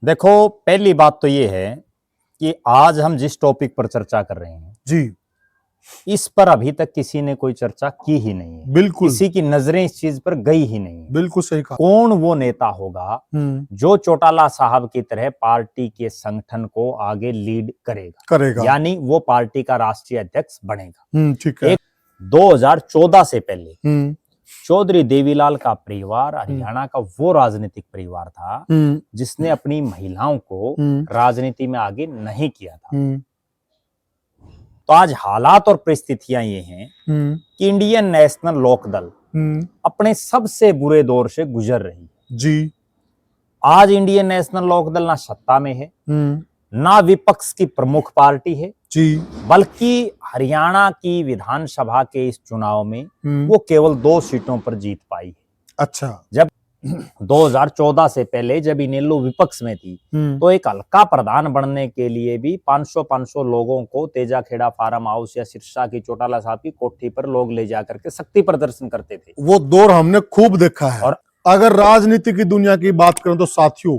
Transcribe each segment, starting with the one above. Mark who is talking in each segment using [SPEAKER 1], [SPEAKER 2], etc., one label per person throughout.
[SPEAKER 1] देखो, पहली बात तो ये है कि आज हम जिस टॉपिक पर चर्चा कर रहे हैं
[SPEAKER 2] जी
[SPEAKER 1] इस पर अभी तक किसी ने कोई चर्चा की ही नहीं है।
[SPEAKER 2] बिल्कुल
[SPEAKER 1] किसी की नजरें इस चीज पर गई ही नहीं है।
[SPEAKER 2] बिल्कुल सही कहा।
[SPEAKER 1] कौन वो नेता होगा जो चौटाला साहब की तरह पार्टी के संगठन को आगे लीड करेगा, यानी वो पार्टी का राष्ट्रीय अध्यक्ष बनेगा।
[SPEAKER 2] ठीक है।
[SPEAKER 1] 2014 से पहले चौधरी देवीलाल का परिवार हरियाणा का वो राजनीतिक परिवार था जिसने अपनी महिलाओं को राजनीति में आगे नहीं किया था। तो आज हालात और परिस्थितियां ये हैं कि इंडियन नेशनल लोकदल अपने सबसे बुरे दौर से गुजर रही है।
[SPEAKER 2] जी
[SPEAKER 1] आज इंडियन नेशनल लोकदल ना सत्ता में है, ना विपक्ष की प्रमुख पार्टी है
[SPEAKER 2] जी,
[SPEAKER 1] बल्कि हरियाणा की विधानसभा के इस चुनाव में वो केवल 2 सीटों पर जीत पाई है।
[SPEAKER 2] अच्छा।
[SPEAKER 1] जब 2014 से पहले जब इनेलो विपक्ष में थी तो एक हल्का प्रधान बनने के लिए भी 500 लोगों को तेजाखेड़ा फार्म हाउस या सिरसा की चौटाला साहब की कोठी पर लोग ले जाकर के शक्ति प्रदर्शन करते थे।
[SPEAKER 2] वो दौर हमने खूब देखा है। और अगर राजनीति की दुनिया की बात करें तो साथियों,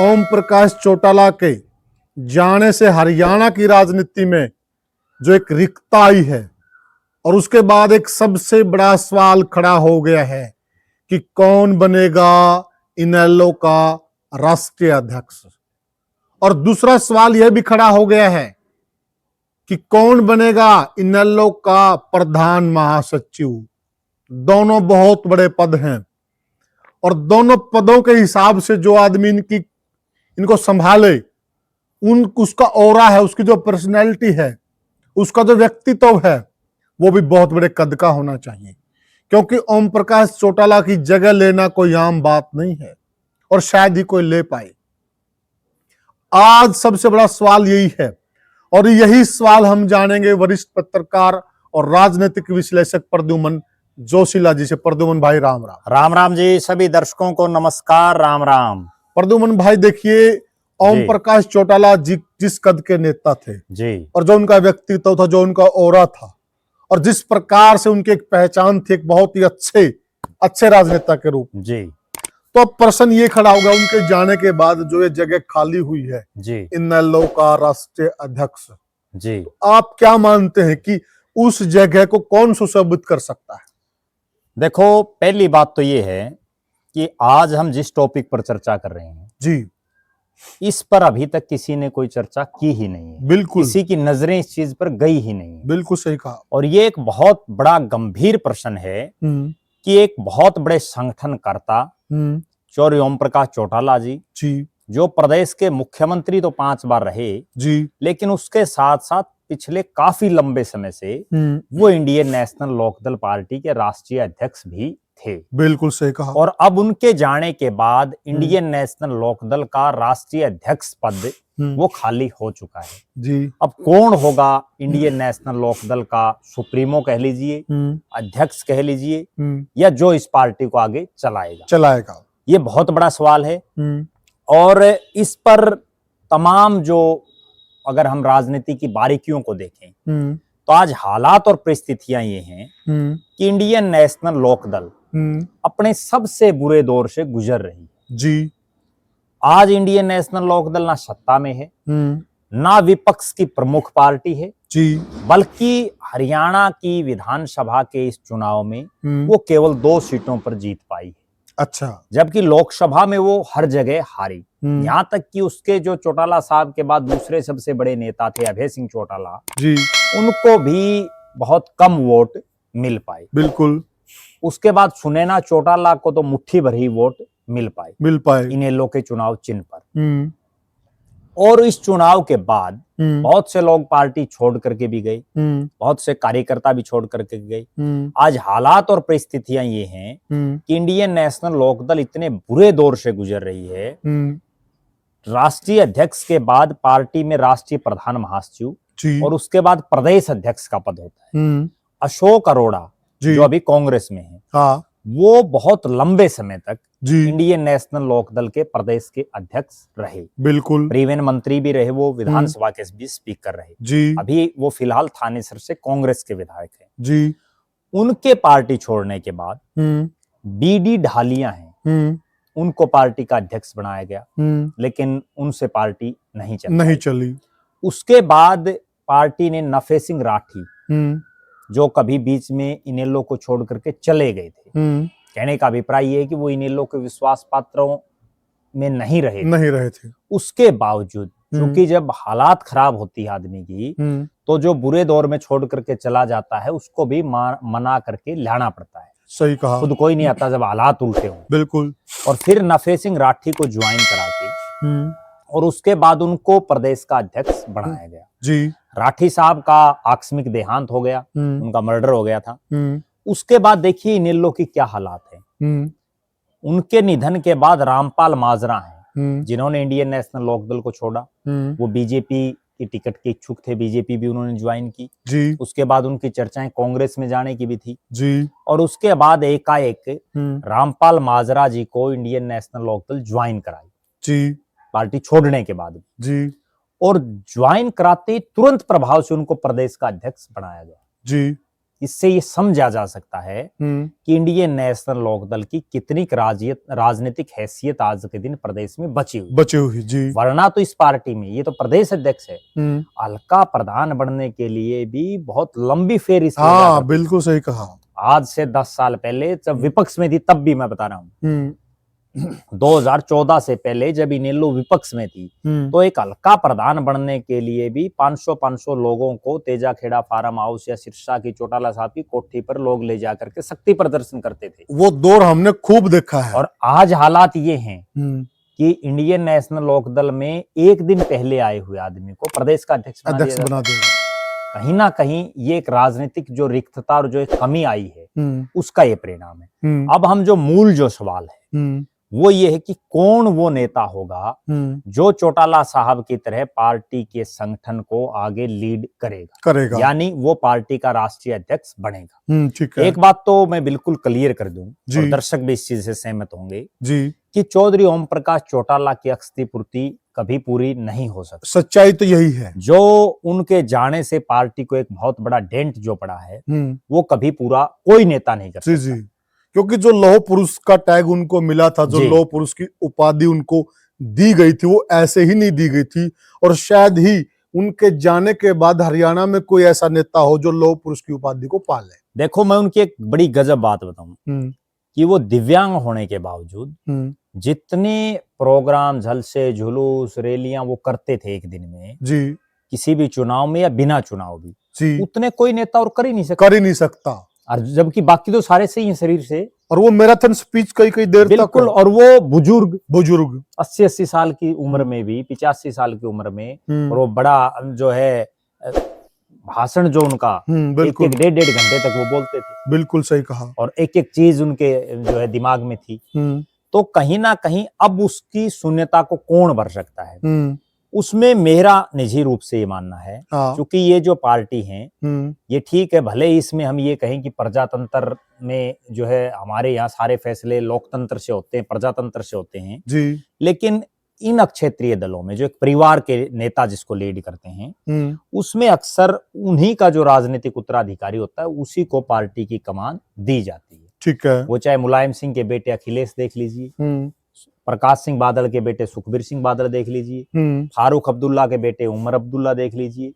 [SPEAKER 2] ओम प्रकाश चौटाला के जाने से हरियाणा की राजनीति में जो एक रिक्तता आई है और उसके बाद एक सबसे बड़ा सवाल खड़ा हो गया है कि कौन बनेगा इनेलो का राष्ट्रीय अध्यक्ष। और दूसरा सवाल यह भी खड़ा हो गया है कि कौन बनेगा इनेलो का प्रधान महासचिव। दोनों बहुत बड़े पद हैं और दोनों पदों के हिसाब से जो आदमी इनको संभाले, उसका ऑरा है, उसकी जो पर्सनैलिटी है, उसका जो व्यक्तित्व है, वो भी बहुत बड़े कद का होना चाहिए। क्योंकि ओम प्रकाश चौटाला की जगह लेना कोई आम बात नहीं है और शायद ही कोई ले पाए। आज सबसे बड़ा सवाल यही है और यही सवाल हम जानेंगे वरिष्ठ पत्रकार और राजनीतिक विश्लेषक प्रद्युमन जोशीला जी से। प्रद्युमन भाई राम राम।
[SPEAKER 1] राम राम जी, सभी दर्शकों को नमस्कार। राम राम।
[SPEAKER 2] प्रद्युमन भाई, देखिए ओम प्रकाश चौटाला जी जिस कद के नेता थे
[SPEAKER 1] जी
[SPEAKER 2] और जो उनका व्यक्तित्व था, जो उनका ऑरा था और जिस प्रकार से उनकी एक पहचान थी एक बहुत ही अच्छे राजनेता के रूप
[SPEAKER 1] जी,
[SPEAKER 2] तो अब प्रश्न ये खड़ा होगा उनके जाने के बाद जो ये जगह खाली हुई है
[SPEAKER 1] जी
[SPEAKER 2] इनेलो का राष्ट्रीय अध्यक्ष
[SPEAKER 1] जी,
[SPEAKER 2] तो आप क्या मानते हैं कि उस जगह को कौन सुशोभित कर सकता है?
[SPEAKER 1] देखो, पहली बात तो ये है कि आज हम जिस टॉपिक पर चर्चा कर रहे हैं
[SPEAKER 2] जी,
[SPEAKER 1] इस पर अभी तक किसी ने कोई चर्चा की ही नहीं है।
[SPEAKER 2] बिल्कुल,
[SPEAKER 1] किसी की नजरें इस चीज पर गई ही नहीं है।
[SPEAKER 2] बिल्कुल सही कहा।
[SPEAKER 1] और ये एक बहुत बड़ा गंभीर प्रश्न है कि एक बहुत बड़े संगठनकर्ता चौधरी ओम प्रकाश चौटाला जी जो प्रदेश के मुख्यमंत्री तो 5 बार रहे
[SPEAKER 2] जी,
[SPEAKER 1] लेकिन उसके साथ साथ पिछले काफी लंबे समय से वो इंडियन नेशनल लोकदल पार्टी के राष्ट्रीय अध्यक्ष भी थे।
[SPEAKER 2] बिल्कुल सही कहा।
[SPEAKER 1] और अब उनके जाने के बाद इंडियन नेशनल लोकदल का राष्ट्रीय अध्यक्ष पद वो खाली हो चुका है
[SPEAKER 2] जी।
[SPEAKER 1] अब कौन होगा इंडियन नेशनल लोकदल का सुप्रीमो कह लीजिए, अध्यक्ष कह लीजिए, या जो इस पार्टी को आगे चलाएगा, ये बहुत बड़ा सवाल है। और इस पर तमाम जो अगर हम राजनीति की बारीकियों को देखें तो आज हालात और परिस्थितियां ये हैं कि इंडियन नेशनल लोकदल अपने सबसे बुरे दौर से गुजर रही है।
[SPEAKER 2] जी,
[SPEAKER 1] आज इंडियन नेशनल लोकदल ना सत्ता में है, ना विपक्ष की प्रमुख पार्टी है
[SPEAKER 2] जी,
[SPEAKER 1] बल्कि हरियाणा की विधानसभा के इस चुनाव में वो केवल 2 सीटों पर जीत पाई है।
[SPEAKER 2] अच्छा।
[SPEAKER 1] जबकि लोकसभा में वो हर जगह हारी। यहाँ तक कि उसके जो चौटाला साहब के बाद दूसरे सबसे बड़े नेता थे अभय सिंह चौटाला
[SPEAKER 2] जी,
[SPEAKER 1] उनको भी बहुत कम वोट मिल पाए।
[SPEAKER 2] बिल्कुल।
[SPEAKER 1] उसके बाद सुनैना चौटाला को तो मुट्ठी भर ही वोट मिल पाए इनेलो के चुनाव चिन्ह पर। और इस चुनाव के बाद बहुत से लोग पार्टी छोड़ करके भी गए, बहुत से कार्यकर्ता भी छोड़ करके गए। आज हालात और परिस्थितियां ये हैं कि इंडियन नेशनल लोकदल इतने बुरे दौर से गुजर रही है। राष्ट्रीय अध्यक्ष के बाद पार्टी में राष्ट्रीय प्रधान महासचिव और उसके बाद प्रदेश अध्यक्ष का पद होता है। अशोक अरोड़ा जो अभी कांग्रेस में है,
[SPEAKER 2] हाँ,
[SPEAKER 1] वो बहुत लंबे समय तक इंडियन नेशनल लोकदल के प्रदेश के अध्यक्ष रहे।
[SPEAKER 2] बिल्कुल।
[SPEAKER 1] परिवहन मंत्री भी रहे, वो विधानसभा के भी स्पीकर रहे
[SPEAKER 2] जी।
[SPEAKER 1] अभी वो फिलहाल थानेसर से कांग्रेस के विधायक हैं
[SPEAKER 2] जी।
[SPEAKER 1] उनके पार्टी छोड़ने के बाद बीडी ढालिया हैं उनको पार्टी का अध्यक्ष बनाया गया, लेकिन उनसे पार्टी नहीं चली। उसके बाद पार्टी ने नफे सिंह राठी, जो कभी बीच में इनेलो को छोड़ करके चले गए थे, कहने का अभिप्राय ये है कि वो इनेलो के विश्वास पात्रों में नहीं रहे थे। उसके बावजूद क्योंकि जब हालात खराब होती है आदमी की, तो जो बुरे दौर में छोड़ करके चला जाता है उसको भी मना करके लाना पड़ता है।
[SPEAKER 2] सही कहा।
[SPEAKER 1] खुद कोई नहीं आता जब हालात उल्टे हो।
[SPEAKER 2] बिल्कुल।
[SPEAKER 1] और फिर नफे सिंह राठी को ज्वाइन करा के और उसके बाद उनको प्रदेश का अध्यक्ष बनाया गया
[SPEAKER 2] जी।
[SPEAKER 1] राठी साहब का आकस्मिक देहांत हो गया, उनका मर्डर हो गया था। उसके बाद देखिए इनेलो की क्या हालात है। उनके निधन के बाद रामपाल माजरा हैं, जिन्होंने इंडियन नेशनल लोकदल को छोड़ा, वो बीजेपी की टिकट के इच्छुक थे, बीजेपी भी उन्होंने ज्वाइन की जी। उसके बाद उनकी चर्चाएं कांग्रेस में जाने की भी थी जी। और उसके बाद एकाएक रामपाल माजरा जी को इंडियन नेशनल लोकदल ज्वाइन कराई जी, पार्टी छोड़ने के बाद जी। और ज्वाइन कराते तुरंत प्रभाव से उनको प्रदेश का अध्यक्ष बनाया गया जी। इससे ये समझा जा सकता है कि इंडियन नेशनल लोकदल की कितनी राजनीतिक हैसियत आज के दिन प्रदेश में बची हुई जी। वरना तो इस पार्टी में ये तो प्रदेश अध्यक्ष है, हल्का प्रधान बनने के लिए भी बहुत लंबी फेरिस्त।
[SPEAKER 2] हाँ, बिल्कुल सही कहा।
[SPEAKER 1] आज से 10 साल पहले जब विपक्ष में थी तब भी मैं बता रहा हूँ 2014 से पहले जब इनेलो विपक्ष में थी तो एक हल्का प्रधान बनने के लिए भी 500 लोगों को तेजा खेड़ा फार्म हाउस या सिरसा की चौटाला साहब की कोठी पर लोग ले जाकर के शक्ति प्रदर्शन करते थे।
[SPEAKER 2] वो दौर हमने खूब देखा है।
[SPEAKER 1] और आज हालात ये हैं कि इंडियन नेशनल लोकदल में एक दिन पहले आए हुए आदमी को प्रदेश का अध्यक्ष बना दिया। कहीं ना कहीं ये एक राजनीतिक जो रिक्तता और जो एक कमी आई है उसका ये परिणाम है। अब हम जो मूल जो सवाल है वो ये है कि कौन वो नेता होगा जो चौटाला साहब की तरह पार्टी के संगठन को आगे लीड करेगा, यानी वो पार्टी का राष्ट्रीय अध्यक्ष बनेगा।
[SPEAKER 2] ठीक है।
[SPEAKER 1] एक बात तो मैं बिल्कुल क्लियर कर दूं और दर्शक भी इस चीज से सहमत होंगे जी कि चौधरी ओम प्रकाश चौटाला की अस्थि पूर्ति कभी पूरी नहीं हो सकती।
[SPEAKER 2] सच्चाई तो यही है।
[SPEAKER 1] जो उनके जाने से पार्टी को एक बहुत बड़ा डेंट जो पड़ा है वो कभी पूरा कोई नेता नहीं कर सकता।
[SPEAKER 2] क्योंकि जो लौह पुरुष का टैग उनको मिला था, जो लौह पुरुष की उपाधि उनको दी गई थी, वो ऐसे ही नहीं दी गई थी। और शायद ही उनके जाने के बाद हरियाणा में कोई ऐसा नेता हो जो लौह पुरुष की उपाधि को पाले।
[SPEAKER 1] देखो मैं उनकी एक बड़ी गजब बात बताऊं कि वो दिव्यांग होने के बावजूद जितने प्रोग्राम, झलसे, जुलूस, रैलियां वो करते थे एक दिन में जी, किसी भी चुनाव में या बिना चुनाव भी जी, उतने कोई नेता और कर ही नहीं सकता। और जबकि बाकी तो सारे सही हैं शरीर से।
[SPEAKER 2] और वो मैराथन स्पीच कई देर
[SPEAKER 1] बिल्कुल। और वो बुजुर्ग
[SPEAKER 2] 80
[SPEAKER 1] साल की उम्र में भी, 85 साल की उम्र में, और वो बड़ा जो है भाषण जो उनका एक डेढ़ घंटे तक वो बोलते थे।
[SPEAKER 2] बिल्कुल सही कहा।
[SPEAKER 1] और एक चीज उनके जो है दिमाग में थी। तो कहीं ना कहीं अब उसकी शून्यता को कौन भर सकता है, उसमें मेरा निजी रूप से ये मानना है क्योंकि ये जो पार्टी है ये ठीक है, भले ही इसमें हम ये कहें कि प्रजातंत्र में जो है हमारे यहाँ सारे फैसले लोकतंत्र से होते हैं, प्रजातंत्र से होते हैं जी, लेकिन इन क्षेत्रीय दलों में जो एक परिवार के नेता जिसको लीड करते हैं उसमें अक्सर उन्हीं का जो राजनीतिक उत्तराधिकारी होता है उसी को पार्टी की कमान दी जाती है।
[SPEAKER 2] ठीक है।
[SPEAKER 1] वो चाहे मुलायम सिंह के बेटे अखिलेश देख लीजिए, प्रकाश सिंह बादल के बेटे सुखबीर सिंह बादल देख लीजिए, फारूक अब्दुल्ला के बेटे उमर अब्दुल्ला देख लीजिए,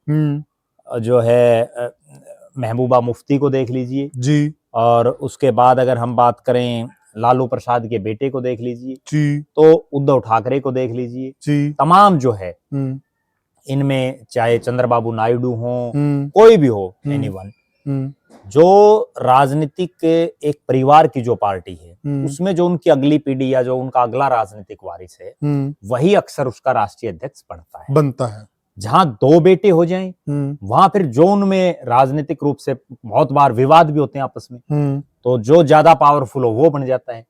[SPEAKER 1] जो है महबूबा मुफ्ती को देख लीजिए जी, और उसके बाद अगर हम बात करें लालू प्रसाद के बेटे को देख लीजिए जी, तो उद्धव ठाकरे को देख लीजिए जी, तमाम जो है इनमें चाहे चंद्रबाबू नायडू हो, कोई भी हो, एनीवन, जो राजनीतिक एक परिवार की जो पार्टी है उसमें जो उनकी अगली पीढ़ी या जो उनका अगला राजनीतिक वारिस है वही अक्सर उसका राष्ट्रीय अध्यक्ष बनता है। जहां 2 बेटे हो जाएं वहां फिर जो उनमें राजनीतिक रूप से बहुत बार विवाद भी होते हैं आपस में, तो जो ज्यादा पावरफुल हो वो बन जाता है।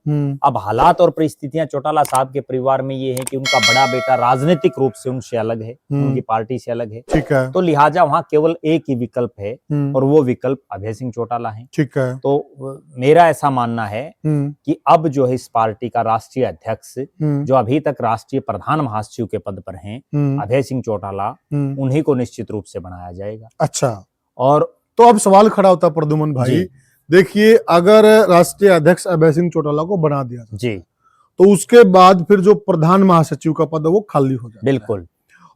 [SPEAKER 1] अब हालात और परिस्थितियां चौटाला साहब के परिवार में ये है कि उनका बड़ा बेटा राजनीतिक रूप से उनसे अलग है, उनकी पार्टी से अलग है।
[SPEAKER 2] ठीक है।
[SPEAKER 1] तो लिहाजा वहां केवल एक ही विकल्प है और वो विकल्प अभय सिंह चौटाला है।
[SPEAKER 2] ठीक है।
[SPEAKER 1] तो मेरा ऐसा मानना है कि अब जो है इस पार्टी का राष्ट्रीय अध्यक्ष जो अभी तक राष्ट्रीय प्रधान महासचिव के पद पर हैं अभय सिंह चौटाला, उन्हीं को निश्चित रूप से बनाया जाएगा।
[SPEAKER 2] अच्छा। और तो अब सवाल खड़ा होता प्रद्युमन भाई, देखिए अगर राष्ट्रीय अध्यक्ष अभय सिंह चौटाला को बना दिया जी, तो उसके बाद फिर जो प्रधान महासचिव का पद है वो खाली हो जाता है।
[SPEAKER 1] बिल्कुल।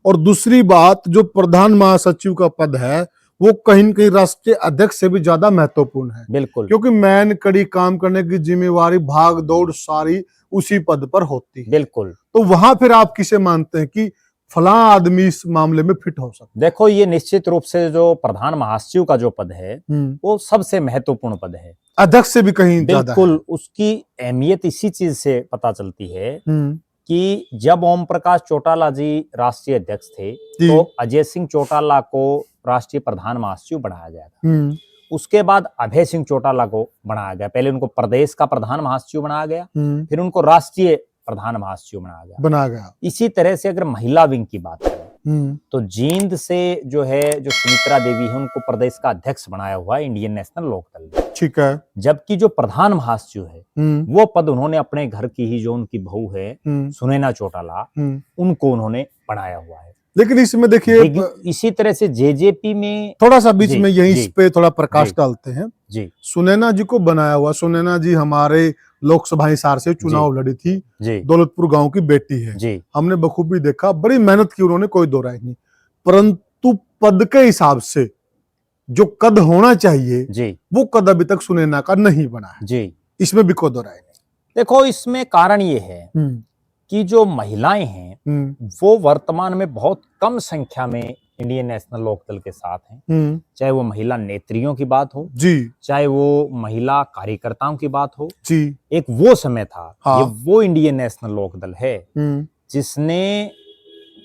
[SPEAKER 2] और दूसरी बात, जो प्रधान महासचिव का पद है वो कहीं न कहीं राष्ट्रीय अध्यक्ष से भी ज्यादा महत्वपूर्ण है।
[SPEAKER 1] बिल्कुल,
[SPEAKER 2] क्योंकि मैन कड़ी काम करने की जिम्मेवारी, भाग दौड़ सारी उसी पद पर होती है।
[SPEAKER 1] बिल्कुल।
[SPEAKER 2] तो वहां फिर आप किसे मानते हैं कि फला आदमी इस मामले में फिट हो सकता है?
[SPEAKER 1] देखो, ये निश्चित रूप से जो प्रधान महासचिव का जो पद है वो सबसे महत्वपूर्ण पद है,
[SPEAKER 2] अध्यक्ष से भी कहीं ज्यादा है।
[SPEAKER 1] बिल्कुल। उसकी अहमियत इसी चीज से पता चलती है कि जब ओम प्रकाश चौटाला जी राष्ट्रीय अध्यक्ष थे तो अजय सिंह चौटाला को राष्ट्रीय प्रधान महासचिव बनाया गया था। उसके बाद अभय सिंह चौटाला को बनाया गया। पहले उनको प्रदेश का प्रधान महासचिव बनाया गया, फिर उनको राष्ट्रीय प्रधान महासचिव बनाया गया। इसी तरह से अगर महिला विंग की बात करें तो जींद से जो है, जो सुमित्रा देवी है, उनको प्रदेश का अध्यक्ष बनाया हुआ है इंडियन नेशनल लोकदल ने।
[SPEAKER 2] ठीक है।
[SPEAKER 1] जबकि जो प्रधान महासचिव है वो पद उन्होंने अपने घर की ही जो उनकी बहू है सुनैना चौटाला, उनको उन्होंने बनाया हुआ है।
[SPEAKER 2] लेकिन इसमें देखिए,
[SPEAKER 1] इसी तरह से जेजेपी में
[SPEAKER 2] थोड़ा सा बीच में यही इस पे थोड़ा प्रकाश डालते हैं
[SPEAKER 1] जी।
[SPEAKER 2] सुनैना जी को बनाया हुआ, सुनैना जी हमारे लोकसभा हिसार से चुनाव लड़ी थी, दौलतपुर गांव की बेटी है जी। हमने बखूबी देखा, बड़ी मेहनत की उन्होंने, कोई दो राय नहीं। परंतु पद के हिसाब से जो कद होना चाहिए जी, वो कद अभी तक सुनैना का नहीं बना है जी। इसमें भी कोई दो राय नहीं।
[SPEAKER 1] देखो, इसमें कारण ये है कि जो महिलाएं हैं वो वर्तमान में बहुत कम संख्या में इंडियन नेशनल लोकदल के साथ हैं। चाहे वो महिला नेत्रियों की बात हो जी, चाहे वो महिला कार्यकर्ताओं की बात हो जी। एक वो समय था, ये वो इंडियन नेशनल लोकदल है जिसने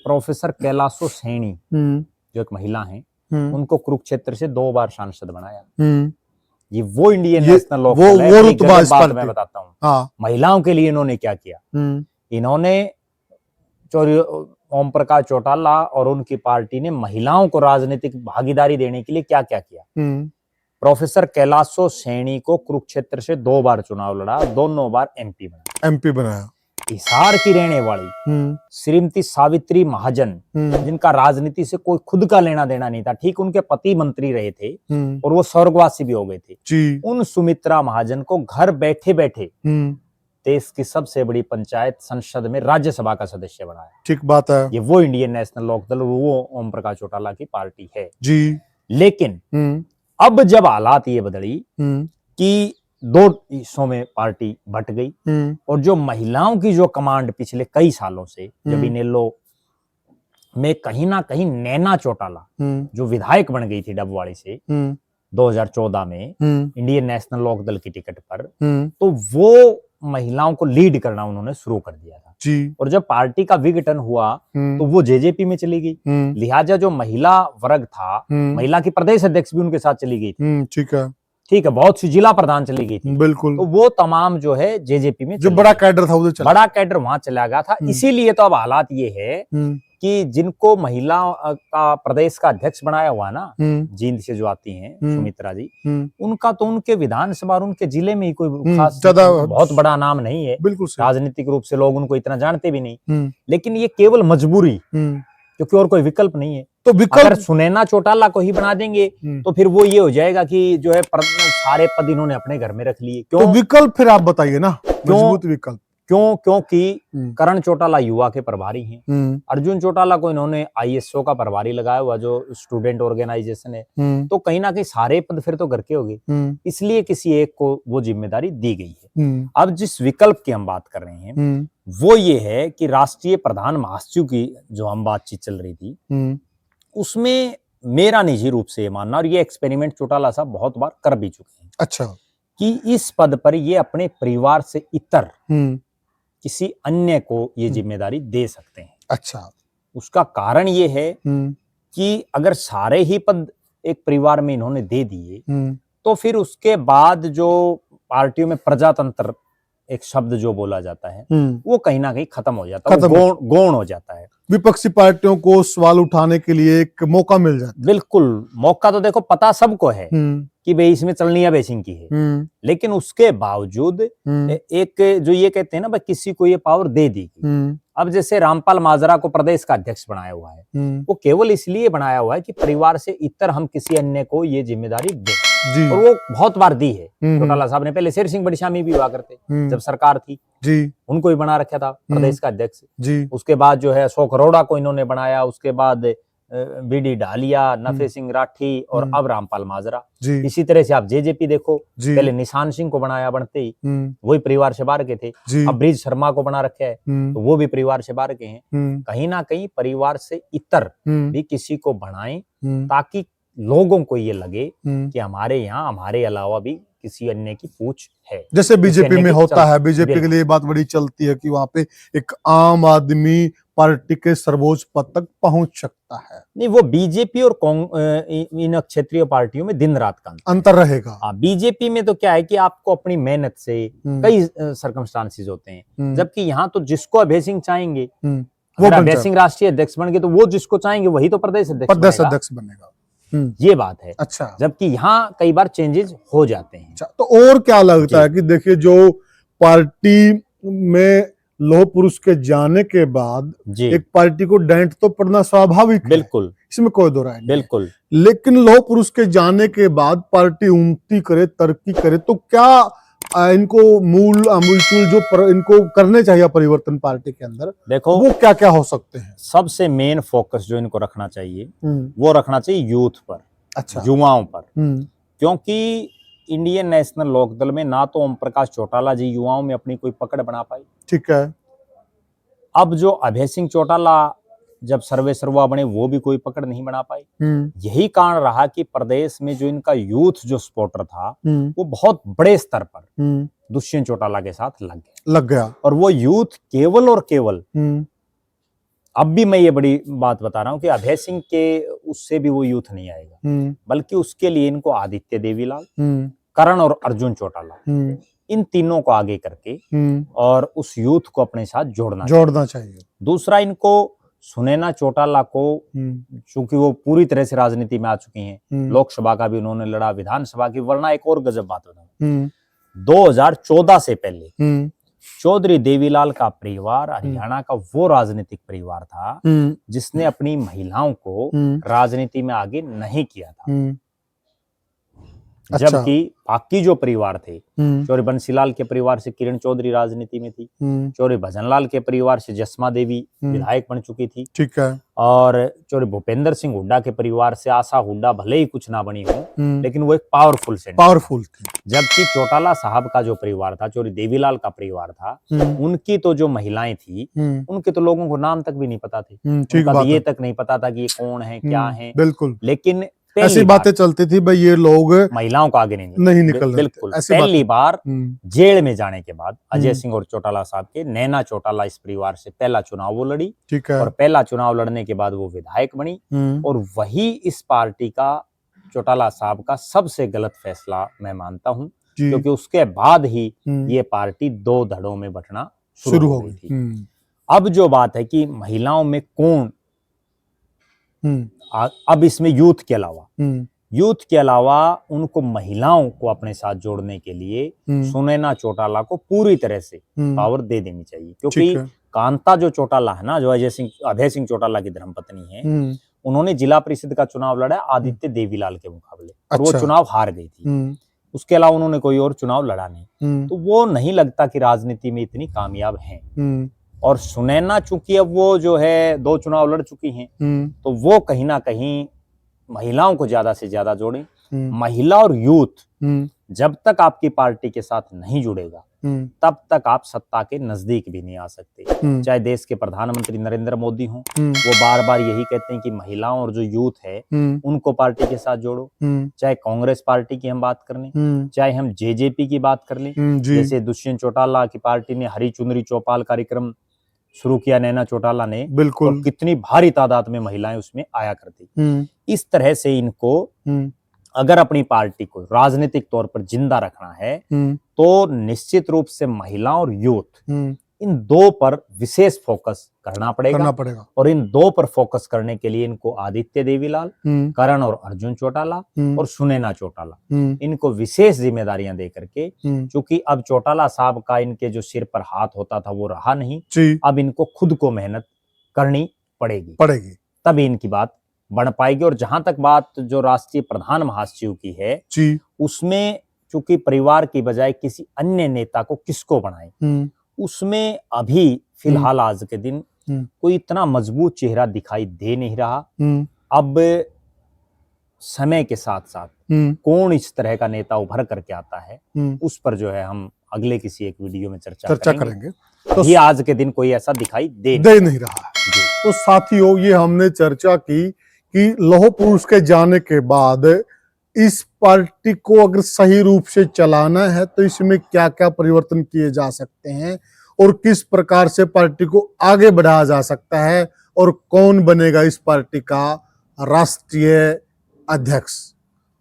[SPEAKER 1] प्रोफेसर कैलाशो सैनी, जो एक महिला हैं, उनको कुरुक्षेत्र से 2 बार सांसद बनाया। ये वो इंडियन नेशनल लोकदल है। वो मैं बताता हूँ महिलाओं के लिए इन्होंने क्या किया। इन्होंने ओम प्रकाश चौटाला और उनकी पार्टी ने महिलाओं को राजनीतिक भागीदारी देने के लिए क्या क्या किया। प्रोफेसर कैलाशो सैनी को कुरुक्षेत्र से 2 बार चुनाव लड़ा, दोनों बार एमपी बनाया। हिसार की रहने वाली श्रीमती सावित्री महाजन, जिनका राजनीति से कोई खुद का लेना देना नहीं था, ठीक उनके पति मंत्री रहे थे और वो स्वर्गवासी भी हो गए थे जी। उन सुमित्रा महाजन को घर बैठे बैठे देश की सबसे बड़ी पंचायत संसद में राज्यसभा का सदस्य बनाया।
[SPEAKER 2] ठीक बात है।
[SPEAKER 1] ये वो इंडियन नेशनल लोकदल, वो ओम प्रकाश चौटाला की पार्टी है जी। लेकिन अब जब हालात ये बदली कि 2 हिस्सों में पार्टी बट गई और जो महिलाओं की जो कमांड पिछले कई सालों से, जब इनेलो में कहीं ना कहीं नैना चौटाला जो विधायक बन गई थी डबवाड़ी से 2014 में इंडियन नेशनल लोकदल की टिकट पर, तो वो महिलाओं को लीड करना उन्होंने शुरू कर दिया था जी। और जब पार्टी का विघटन हुआ तो वो जेजेपी में चली गई। लिहाजा जो महिला वर्ग था, महिला की प्रदेश अध्यक्ष भी उनके साथ चली गई थी। ठीक है, बहुत सी जिला प्रधान चली गई थी। बिल्कुल। तो वो तमाम जो है जेजेपी में, जो बड़ा कैडर था उधर चला, बड़ा कैडर वहां चला गया था। इसीलिए तो अब हालात ये है कि जिनको महिला का प्रदेश का अध्यक्ष बनाया हुआ ना, जींद से जो आती हैं सुमित्रा जी, उनका तो उनके विधानसभा और उनके जिले में ही कोई खास बहुत बड़ा नाम नहीं है। बिल्कुल, राजनीतिक रूप से लोग उनको इतना जानते भी नहीं। लेकिन ये केवल मजबूरी, क्योंकि और कोई विकल्प नहीं है। तो विकल्प अगर सुनैना चौटाला को ही बना देंगे तो फिर वो ये हो जाएगा कि जो है सारे पद इन्होंने अपने घर में रख लिए। क्यों?
[SPEAKER 2] तो विकल्प फिर आप बताइए ना, मजबूत विकल्प।
[SPEAKER 1] क्योंकि करण चौटाला युवा के प्रभारी हैं। अर्जुन चौटाला को इन्होंने आईएसओ का प्रभारी लगाया हुआ, जो स्टूडेंट ऑर्गेनाइजेशन है। तो कहीं ना कहीं सारे पद फिर तो घर के हो गए, इसलिए किसी एक को वो जिम्मेदारी दी गई है। अब जिस विकल्प की हम बात कर रहे हैं वो ये है कि राष्ट्रीय प्रधान महासचिव की जो हम बातचीत चल रही थी, उसमें मेरा निजी रूप से ये मानना, और ये एक्सपेरिमेंट चौटाला साहब बहुत बार कर भी चुके हैं, अच्छा, कि इस पद पर ये अपने परिवार से इतर किसी अन्य को ये जिम्मेदारी दे सकते हैं। अच्छा, उसका कारण ये है कि अगर सारे ही पद एक परिवार में इन्होंने दे दिए तो फिर उसके बाद जो पार्टियों में प्रजातंत्र एक शब्द जो बोला जाता है वो कहीं ना कहीं खत्म हो जाता है, गौण हो जाता है।
[SPEAKER 2] विपक्षी पार्टियों को सवाल उठाने के लिए एक मौका मिल जाता है।
[SPEAKER 1] बिल्कुल, मौका तो देखो पता सबको है कि भाई इसमें चलनी है बेसिंग की है, लेकिन उसके बावजूद एक जो ये कहते हैं ना, भाई किसी को ये पावर दे दी। अब जैसे रामपाल माजरा को प्रदेश का अध्यक्ष बनाया हुआ है, वो केवल इसलिए बनाया हुआ है कि परिवार से इतर हम किसी अन्य को ये जिम्मेदारी दें।
[SPEAKER 2] जी।
[SPEAKER 1] और वो बहुत बार दी है।
[SPEAKER 2] हम्म।
[SPEAKER 1] चौटाला साहब ने पहले शेर सिंह बड़शामी भी हुआ करते जब सरकार थी
[SPEAKER 2] जी।
[SPEAKER 1] उनको ही बना रखा था प्रदेश का अध्यक्ष
[SPEAKER 2] जी।
[SPEAKER 1] उसके बाद जो है अशोक अरोड़ा को इन्होंने बनाया, उसके बाद बीडी ढालिया, नफे सिंह राठी और अब रामपाल माजरा।
[SPEAKER 2] जी।
[SPEAKER 1] इसी तरह से आप जेजेपी देखो,
[SPEAKER 2] जी।
[SPEAKER 1] पहले निशान सिंह को बनाया बनते ही, वही परिवार से बाहर के थे। अब ब्रिज शर्मा को बना रखे है तो वो भी परिवार से बाहर के हैं। कहीं ना कहीं परिवार से इतर भी किसी को बनाएं ताकि लोगों को ये लगे कि हमारे यहाँ हमारे अलावा भी किसी अन्य की पूछ है।
[SPEAKER 2] जैसे बीजेपी में होता है, बीजेपी के लिए बात बड़ी चलती है कि वहां पे एक आम आदमी पार्टी के सर्वोच्च पद तक पहुंच सकता है।
[SPEAKER 1] नहीं, वो बीजेपी और इन क्षेत्रीय पार्टियों में दिन रात का
[SPEAKER 2] अंतर रहेगा।
[SPEAKER 1] बीजेपी में तो क्या है कि आपको अपनी मेहनत से कई सर्कमस्टांसिस होते हैं, जबकि यहाँ तो जिसको अभय सिंह चाहेंगे वो अभय सिंह राष्ट्रीय अध्यक्ष बन गए तो वो जिसको चाहेंगे वही तो प्रदेश अध्यक्ष
[SPEAKER 2] बनेगा।
[SPEAKER 1] ये बात है।
[SPEAKER 2] अच्छा।
[SPEAKER 1] जबकि यहाँ कई बार चेंजेस हो जाते हैं।
[SPEAKER 2] अच्छा, तो और क्या लगता है कि देखिए जो पार्टी में लौह पुरुष के जाने के बाद एक पार्टी को डेंट तो पड़ना स्वाभाविक है, बिल्कुल, इसमें कोई दो राय नहीं, बिल्कुल। लेकिन लौह पुरुष के जाने के बाद पार्टी उन्नति करे, तरक्की करे, तो क्या इनको मूलचूल जो इनको करने चाहिए परिवर्तन पार्टी के अंदर, देखो वो क्या क्या हो सकते हैं?
[SPEAKER 1] सबसे मेन फोकस जो इनको रखना चाहिए वो रखना चाहिए यूथ पर। अच्छा। युवाओं पर। क्योंकि इंडियन नेशनल लोकदल में ना तो ओम प्रकाश चौटाला जी युवाओं में अपनी कोई पकड़ बना पाई।
[SPEAKER 2] ठीक है।
[SPEAKER 1] अब जो अभय सिंह चौटाला जब सर्वे सर्वा बने वो भी कोई पकड़ नहीं बना पाई। यही कारण रहा कि प्रदेश में जो इनका यूथ जो सपोर्टर था वो बहुत बड़े स्तर पर दुष्यंत चौटाला के साथ लग गया। और वो यूथ केवल और केवल अब भी मैं ये बड़ी बात बता रहा हूं कि अभय सिंह के उससे भी वो यूथ नहीं आएगा, बल्कि उसके लिए इनको आदित्य देवीलाल, करण और अर्जुन चौटाला, इन तीनों को आगे करके और उस यूथ को अपने साथ जोड़ना चाहिए। दूसरा, इनको सुनैना चौटाला को, चूंकि वो पूरी तरह से राजनीति में आ चुकी हैं, लोकसभा का भी उन्होंने लड़ा, विधानसभा की, वरना एक और गजब बात बताऊं, 2014 से पहले चौधरी देवीलाल का परिवार हरियाणा का वो राजनीतिक परिवार था जिसने अपनी महिलाओं को राजनीति में आगे नहीं किया था। अच्छा। जबकि बाकी जो परिवार थे, चौधरी बंसीलाल के परिवार से किरण चौधरी राजनीति में थी, चौधरी भजनलाल के परिवार से जसमा देवी विधायक बन चुकी थी, ठीक है, और चौधरी भूपेंद्र सिंह हुड्डा के परिवार से आशा हुड्डा भले ही कुछ ना बनी हो लेकिन वो एक पावरफुल थी। जबकि चौटाला साहब का जो परिवार था, चौधरी देवीलाल का परिवार था, उनकी तो जो महिलाएं थी उनके तो लोगों को नाम तक भी नहीं पता थे, ये तक नहीं पता था कि ये कौन है, क्या है। बिल्कुल। लेकिन ऐसी बातें चलती थी भाई ये लोग महिलाओं को आगे नहीं निकल रहे। बिल्कुल। पहली बार जेल में जाने के बाद अजय सिंह और चौटाला साहब के नैना चौटाला इस परिवार से पहला चुनाव वो लड़ी, ठीक है, और पहला चुनाव लड़ने के बाद वो विधायक बनी, और वही इस पार्टी का चौटाला साहब का सबसे गलत फैसला मैं मानता हूं, क्योंकि उसके बाद ही ये पार्टी दो धड़ों में बंटना शुरू हो गई थी। अब जो बात है कि महिलाओं में कौन, अब इसमें यूथ के अलावा उनको महिलाओं को अपने साथ जोड़ने के लिए सुनैना चौटाला को पूरी तरह से पावर दे देनी चाहिए, क्योंकि कांता जो चौटाला है ना, जो अभय सिंह चौटाला की धर्मपत्नी है, उन्होंने जिला परिषद का चुनाव लड़ा आदित्य देवीलाल के मुकाबले, और वो चुनाव हार गई थी। उसके अलावा उन्होंने कोई और चुनाव लड़ा नहीं, तो वो नहीं लगता कि राजनीति में इतनी कामयाब हैं। और सुनैना चूंकि अब वो जो है 2 चुनाव लड़ चुकी हैं, तो वो कहीं ना कहीं महिलाओं को ज्यादा से ज्यादा जोड़े। महिला और यूथ जब तक आपकी पार्टी के साथ नहीं जुड़ेगा तब तक आप सत्ता के नजदीक भी नहीं आ सकते। चाहे देश के प्रधानमंत्री नरेंद्र मोदी हों, वो बार बार यही कहते हैं कि महिलाओं और जो यूथ है उनको पार्टी के साथ जोड़ो। चाहे कांग्रेस पार्टी की हम बात कर लें, चाहे हम जेजेपी की बात कर लें, जैसे दुष्यंत चौटाला की पार्टी ने हरी चुनरी चौपाल कार्यक्रम शुरू किया नैना चौटाला ने, बिल्कुल, और कितनी भारी तादाद में महिलाएं उसमें आया करती। इस तरह से इनको अगर अपनी पार्टी को राजनीतिक तौर पर जिंदा रखना है तो निश्चित रूप से महिलाओं और यूथ इन दो पर विशेष फोकस करना पड़ेगा। और इन दो पर फोकस करने के लिए इनको आदित्य देवीलाल, करण और अर्जुन चौटाला और सुनैना चौटाला, इनको विशेष जिम्मेदारियां दे करके, क्योंकि अब चौटाला साहब का इनके जो सिर पर हाथ होता था वो रहा नहीं, अब इनको खुद को मेहनत करनी पड़ेगी, तभी इनकी बात बन पाएगी। और जहां तक बात जो राष्ट्रीय प्रधान महासचिव की है
[SPEAKER 2] जी,
[SPEAKER 1] उसमें चूंकि परिवार की बजाय किसी अन्य नेता को किसको बनाए, उसमें अभी फिलहाल आज के दिन कोई इतना मजबूत चेहरा दिखाई दे नहीं रहा। अब समय के साथ साथ कौन इस तरह का नेता उभर करके आता है, उस पर जो है हम अगले किसी एक वीडियो में चर्चा करेंगे। तो ये आज के दिन कोई ऐसा दिखाई दे
[SPEAKER 2] नहीं रहा है। तो साथियों, ये हमने चर्चा की कि लौह पुरुष के जाने के बाद इस पार्टी को अगर सही रूप से चलाना है तो इसमें क्या क्या परिवर्तन किए जा सकते हैं और किस प्रकार से पार्टी को आगे बढ़ाया जा सकता है और कौन बनेगा इस पार्टी का राष्ट्रीय अध्यक्ष।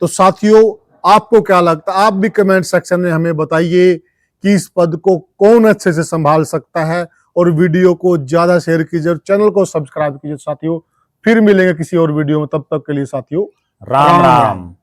[SPEAKER 2] तो साथियों, आपको क्या लगता है? आप भी कमेंट सेक्शन में हमें बताइए कि इस पद को कौन अच्छे से संभाल सकता है, और वीडियो को ज्यादा शेयर कीजिए और चैनल को सब्सक्राइब कीजिए। साथियों, फिर मिलेंगे किसी और वीडियो में, तब तक के लिए साथियों
[SPEAKER 1] राम राम।